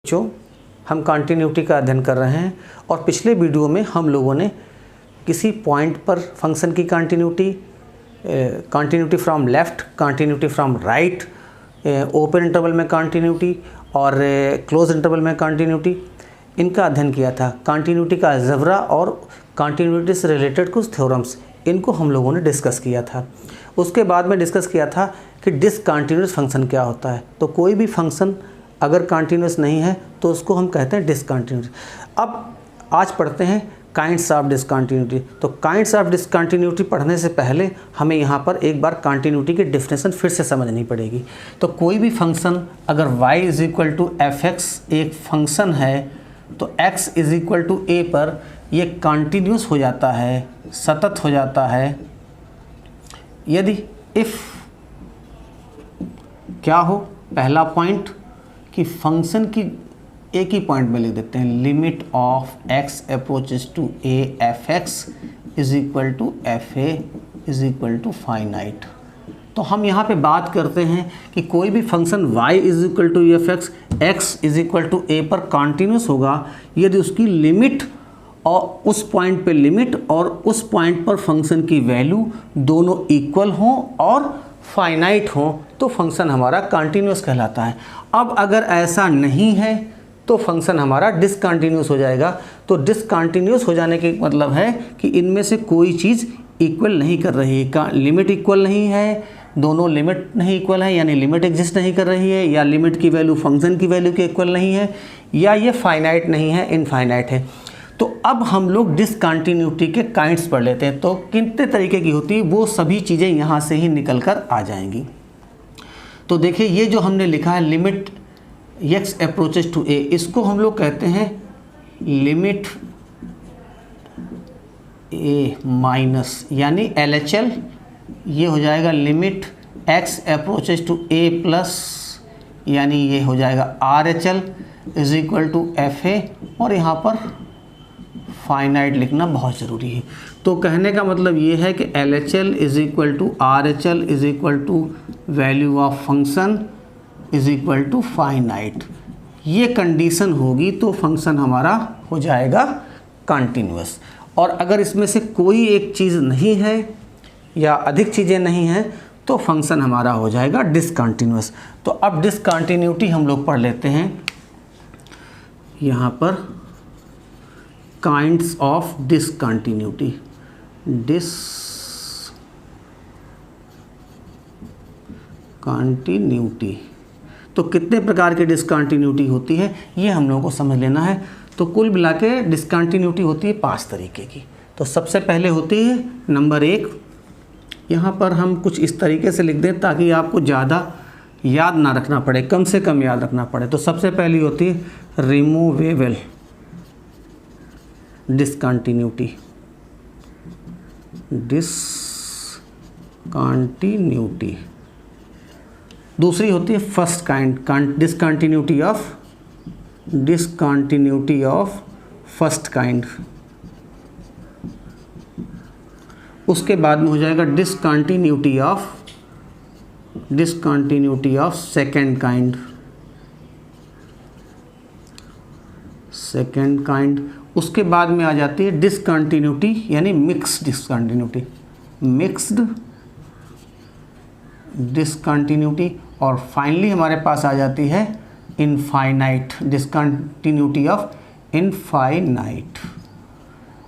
बच्चों, हम कंटिन्यूटी का अध्ययन कर रहे हैं और पिछले वीडियो में हम लोगों ने किसी पॉइंट पर फंक्शन की continuity from left, continuity from right, open interval में कंटिन्यूटी और क्लोज इंटरवल में कंटिन्यूटी, इनका अध्ययन किया था। कंटिन्यूटी का अलजेब्रा और कंटिन्यूटी से रिलेटेड कुछ थ्योरम्स, इनको हम लोगों ने डिस्कस किया था। उसके बाद में डिस्कस किया था कि डिसकंटिन्यूअस फंक्शन क्या होता है। तो कोई भी फंक्शन अगर कंटिन्यूअस नहीं है तो उसको हम कहते हैं डिसकंटिन्यूटी। अब आज पढ़ते हैं काइंड्स ऑफ डिसकंटिन्यूटी। तो काइंड्स ऑफ डिसकंटिन्यूटी पढ़ने से पहले हमें यहाँ पर एक बार कंटिन्यूटी की डेफिनेशन फिर से समझनी पड़ेगी। तो कोई भी फंक्शन अगर y = f(x) एक फंक्शन है तो x = a पर ये कंटिन्यूस हो जाता है, सतत हो जाता है, यदि इफ़ क्या हो, पहला पॉइंट कि फंक्शन की एक ही पॉइंट में लिख देते हैं, limit of x approaches to a f(x) = finite. तो हम यहाँ पे बात करते हैं कि कोई भी function y = f(x), x = a पर कंटिन्यूस होगा यदि उसकी लिमिट और उस पॉइंट पे लिमिट और उस पॉइंट पर फंक्शन की वैल्यू दोनों इक्वल हों और फाइनाइट हों, तो फंक्शन हमारा कंटिन्यूस कहलाता है। अब अगर ऐसा नहीं है तो फंक्शन हमारा डिसकंटिन्यूस हो जाएगा। तो डिसकंटिन्यूस हो जाने के मतलब है कि इनमें से कोई चीज़ इक्वल नहीं कर रही है, लिमिट इक्वल नहीं है, दोनों लिमिट नहीं इक्वल है, यानी लिमिट एग्जिस्ट नहीं कर रही है, या लिमिट की वैल्यू फंक्शन की वैल्यू के इक्वल नहीं है, या ये फाइनाइट नहीं है, इनफाइनाइट है। तो अब हम लोग डिसकंटिन्यूटी के काइंड्स पढ़ लेते हैं। तो कितने तरीके की होती है वो सभी चीज़ें यहाँ से ही निकल कर आ जाएंगी। तो देखिए ये जो हमने लिखा है limit x approaches to a, इसको हम लोग कहते हैं लिमिट a माइनस, यानी LHL। ये हो जाएगा limit x approaches to a plus, यानी ये हो जाएगा RHL = FA। और यहाँ पर फाइनाइट लिखना बहुत ज़रूरी है। तो कहने का मतलब ये है कि LHL = RHL = value of function = finite. ये कंडीशन होगी तो फंक्शन हमारा हो जाएगा कंटिन्यूअस। और अगर इसमें से कोई एक चीज़ नहीं है या अधिक चीज़ें नहीं हैं तो फंक्शन हमारा हो जाएगा डिसकंटिन्यूअस। तो अब डिसकंटिन्यूटी हम लोग पढ़ लेते हैं यहाँ पर, काइंड्स ऑफ डिसकंटिन्यूटी। डिसकंटिन्यूटी तो कितने प्रकार की डिसकंटिन्यूटी होती है ये हम लोगों को समझ लेना है। तो कुल मिला के डिसकंटिन्यूटी होती है 5 तरीके की। तो सबसे पहले होती है नंबर 1, यहाँ पर हम कुछ इस तरीके से लिख दें ताकि आपको ज़्यादा याद ना रखना पड़े, कम से कम याद रखना पड़े। तो सबसे पहली होती है रिमूवेबल डिसकंटिन्यूटी। डिसकंटिन्यूटी दूसरी होती है first kind, discontinuity of first kind. उसके बाद में हो जाएगा डिसकंटिन्यूटी ऑफ सेकंड काइंड। उसके बाद में आ जाती है डिसकंटिन्यूटी यानी मिक्स्ड डिसकंटिन्यूटी। और फाइनली हमारे पास आ जाती है इनफाइनाइट, डिसकंटिन्यूटी ऑफ इनफाइनाइट।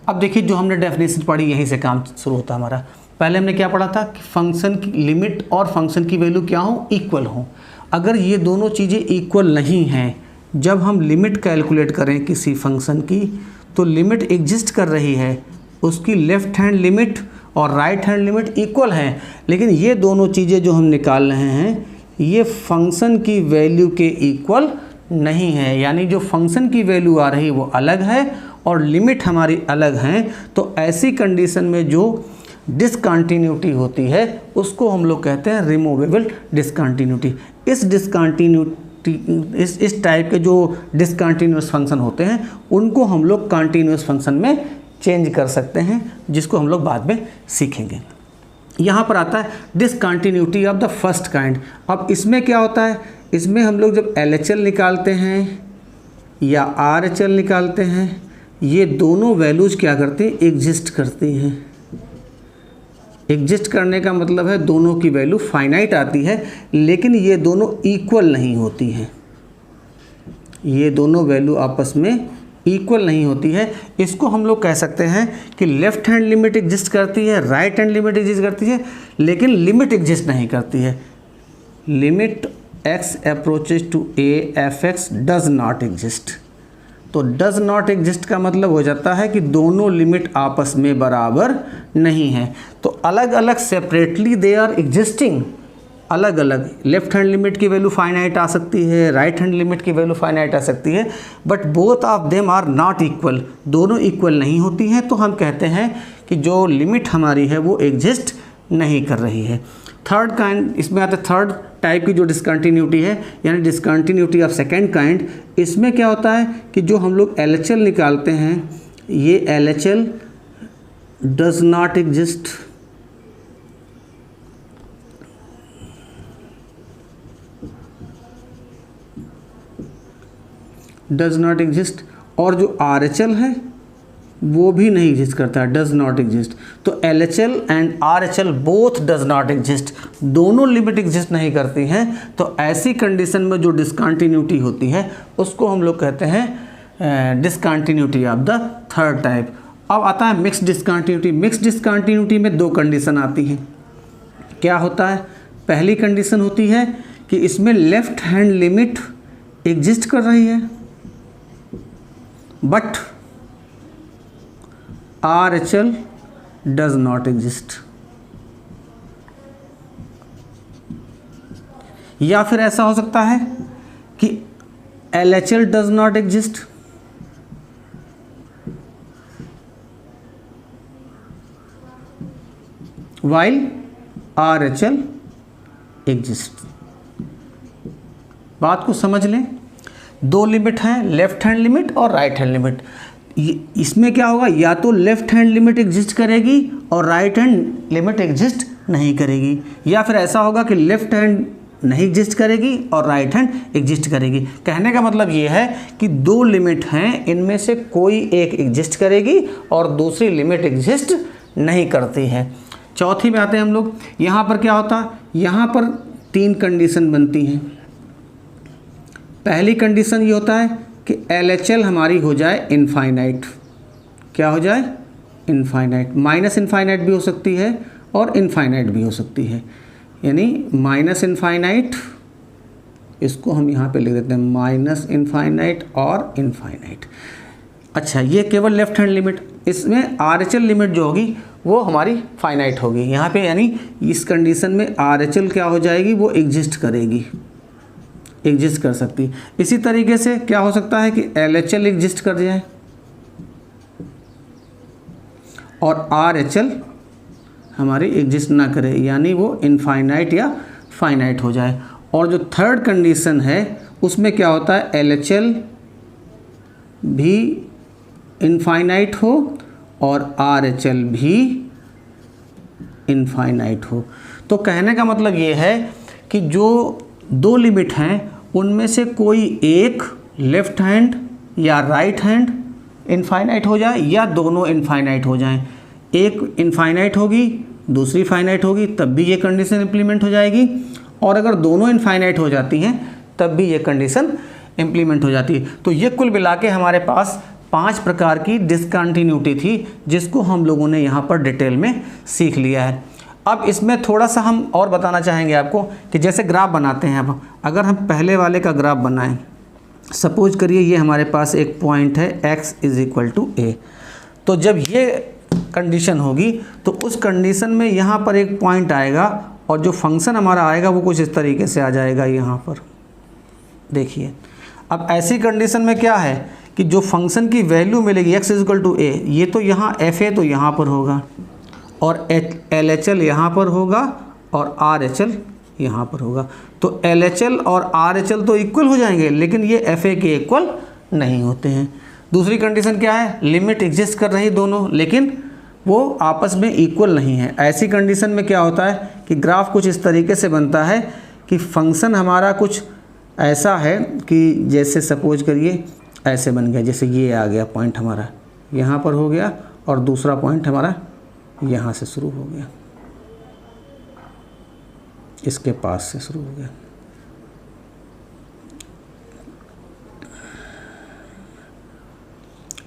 अब देखिए जो हमने डेफिनेशन पढ़ी यहीं से काम शुरू होता है हमारा। पहले हमने क्या पढ़ा था कि फंक्शन की लिमिट और फंक्शन की वैल्यू क्या हो, इक्वल हो। अगर ये दोनों चीज़ें इक्वल नहीं हैं, जब हम लिमिट कैलकुलेट करें किसी फंक्शन की तो लिमिट एग्जिस्ट कर रही है, उसकी लेफ़्ट हैंड लिमिट और राइट हैंड लिमिट इक्वल हैं, लेकिन ये दोनों चीज़ें जो हम निकाल रहे हैं ये फंक्शन की वैल्यू के इक्वल नहीं है, यानी जो फंक्शन की वैल्यू आ रही है वो अलग है और लिमिट हमारी अलग हैं। तो ऐसी कंडीशन में जो डिसकंटिन्यूटी होती है उसको हम लोग कहते हैं रिमूवेबल डिसकंटिन्यूटी। इस टाइप के जो डिसकंटिन्यूअस फंक्शन होते हैं उनको हम लोग कंटिन्यूअस फंक्शन में चेंज कर सकते हैं, जिसको हम लोग बाद में सीखेंगे। यहाँ पर आता है discontinuity of the first kind. अब इसमें क्या होता है, इसमें हम लोग जब LHL निकालते हैं या RHL निकालते हैं, ये दोनों वैल्यूज़ क्या करते हैं, एग्जिस्ट करती हैं। एग्जिस्ट करने का मतलब है दोनों की वैल्यू फाइनाइट आती है, लेकिन ये दोनों इक्वल नहीं होती हैं। ये दोनों वैल्यू आपस में इक्वल नहीं होती है। इसको हम लोग कह सकते हैं कि लेफ्ट हैंड लिमिट एग्जिस्ट करती है, राइट हैंड लिमिट एग्जिस्ट करती है, लेकिन लिमिट एग्जिस्ट नहीं करती है। Limit x approaches to a f(x) does not exist. तो डज नॉट एग्जिस्ट का मतलब हो जाता है कि दोनों लिमिट आपस में बराबर नहीं है। तो अलग अलग सेपरेटली दे आर एग्जिस्टिंग, अलग अलग लेफ्ट हैंड लिमिट की वैल्यू फाइनाइट आ सकती है, राइट हैंड लिमिट की वैल्यू फाइनाइट आ सकती है, but both of them are not equal, दोनों इक्वल नहीं होती हैं। तो हम कहते हैं कि जो लिमिट हमारी है वो एग्जिस्ट नहीं कर रही है। थर्ड काइंड इसमें आता है, थर्ड टाइप की जो डिसकंटिन्यूटी है, यानी डिसकंटिन्यूटी ऑफ सेकेंड काइंड। इसमें क्या होता है कि जो हम लोग LHL निकालते हैं, ये LHL does not exist, does not exist, और जो RHL है वो भी नहीं एग्जिस्ट करता है, डज नॉट एग्जिस्ट। तो LHL and RHL both does not exist, दोनों लिमिट एग्जिस्ट नहीं करती हैं। तो ऐसी कंडीशन में जो डिसकंटिन्यूटी होती है उसको हम लोग कहते हैं discontinuity of the third type. अब आता है मिक्स्ड डिसकंटिन्यूटी। मिक्स्ड डिसकंटिन्यूटी में दो कंडीशन आती हैं। क्या होता है, पहली कंडीशन होती है कि इसमें लेफ्ट हैंड लिमिट एग्जिस्ट कर रही है, but RHL does not exist। या फिर ऐसा हो सकता है कि LHL does not exist, while RHL exists। बात को समझ लें, दो लिमिट हैं, लेफ्ट हैंड लिमिट और राइट हैंड लिमिट। इसमें क्या होगा, या तो लेफ्ट हैंड लिमिट एग्जिस्ट करेगी और राइट हैंड लिमिट एग्जिस्ट नहीं करेगी, या फिर ऐसा होगा कि लेफ्ट हैंड नहीं एग्जिस्ट करेगी और राइट हैंड एग्जिस्ट करेगी। कहने का मतलब ये है कि दो लिमिट हैं, इनमें से कोई एक एग्जिस्ट करेगी और दूसरी लिमिट एग्जिस्ट नहीं करती है। चौथी में आते हैं हम लोग। यहाँ पर क्या होता है, यहाँ पर तीन कंडीशन बनती हैं। पहली कंडीशन ये होता है कि LHL हमारी हो जाए इनफाइनाइट। क्या हो जाए, इनफाइनाइट। माइनस इनफाइनाइट भी हो सकती है और इनफाइनाइट भी हो सकती है, यानी माइनस इनफाइनाइट, इसको हम यहाँ पे लिख देते हैं माइनस इनफाइनाइट और इनफाइनाइट। अच्छा, ये केवल लेफ्ट हैंड लिमिट। इसमें RHL लिमिट जो होगी वो हमारी फाइनाइट होगी यहाँ पे, यानी इस कंडीशन में RHL क्या हो जाएगी, वो एग्जिस्ट करेगी, एग्जिस्ट कर सकती है। इसी तरीके से क्या हो सकता है कि LHL एग्जिस्ट कर जाए और RHL हमारी एग्जिस्ट ना करे, यानी वो इनफाइनाइट या फाइनाइट हो जाए। और जो थर्ड कंडीशन है उसमें क्या होता है, LHL भी इनफाइनाइट हो और RHL भी इनफाइनाइट हो। तो कहने का मतलब ये है कि जो दो लिमिट हैं उनमें से कोई एक लेफ्ट हैंड या राइट हैंड इनफाइनाइट हो जाए, या दोनों इनफाइनाइट हो जाएं। एक इनफाइनाइट होगी, दूसरी फाइनाइट होगी, तब भी ये कंडीशन इम्प्लीमेंट हो जाएगी। और अगर दोनों इनफाइनाइट हो जाती हैं तब भी ये कंडीशन इम्प्लीमेंट हो जाती है। तो ये कुल मिला के हमारे पास 5 प्रकार की डिसकंटिन्यूटी थी, जिसको हम लोगों ने यहाँ पर डिटेल में सीख लिया है। अब इसमें थोड़ा सा हम और बताना चाहेंगे आपको कि जैसे ग्राफ बनाते हैं। अब अगर हम पहले वाले का ग्राफ बनाएं, सपोज करिए ये हमारे पास एक पॉइंट है x = a। तो जब ये कंडीशन होगी तो उस कंडीशन में यहाँ पर एक पॉइंट आएगा और जो फंक्शन हमारा आएगा वो कुछ इस तरीके से आ जाएगा। यहाँ पर देखिए, अब ऐसी कंडीशन में क्या है कि जो फंक्शन की वैल्यू मिलेगी x = a, ये तो यहाँ fa तो यहाँ पर होगा और LHL यहाँ पर होगा और RHL यहाँ पर होगा। तो LHL और RHL तो इक्वल हो जाएंगे, लेकिन ये FA के इक्वल नहीं होते हैं। दूसरी कंडीशन क्या है, लिमिट एग्जिस्ट कर रही दोनों, लेकिन वो आपस में इक्वल नहीं है। ऐसी कंडीशन में क्या होता है कि ग्राफ कुछ इस तरीके से बनता है कि फंक्शन हमारा कुछ ऐसा है कि जैसे सपोज करिए ऐसे बन गया, जैसे ये आ गया पॉइंट हमारा यहाँ पर हो गया और दूसरा पॉइंट हमारा यहाँ से शुरू हो गया, इसके पास से शुरू हो गया।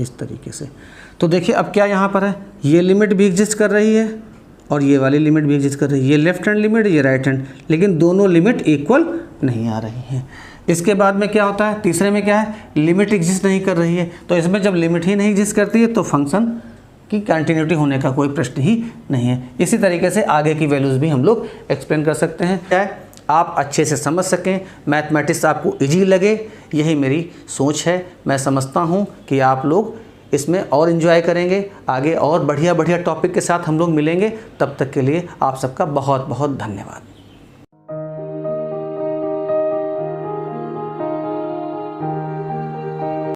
इस तरीके से। तो देखिए अब क्या यहाँ पर है, ये लिमिट भी एग्जिस्ट कर रही है और ये वाली लिमिट भी एग्जिस्ट कर रही है, ये लेफ्ट हैंड लिमिट, ये राइट हैंड, लेकिन दोनों लिमिट इक्वल नहीं आ रही हैं। इसके बाद में क्या होता है, तीसरे में क्या है, लिमिट एग्जिस्ट नहीं कर रही है। तो इसमें जब लिमिट ही नहीं एग्जिस्ट करती है तो फंक्शन की कंटिन्यूटी होने का कोई प्रश्न ही नहीं है। इसी तरीके से आगे की वैल्यूज़ भी हम लोग एक्सप्लेन कर सकते हैं, क्या आप अच्छे से समझ सकें, मैथमेटिक्स आपको इजी लगे, यही मेरी सोच है। मैं समझता हूँ कि आप लोग इसमें और इन्जॉय करेंगे। आगे और बढ़िया बढ़िया टॉपिक के साथ हम लोग मिलेंगे, तब तक के लिए आप सबका बहुत बहुत धन्यवाद।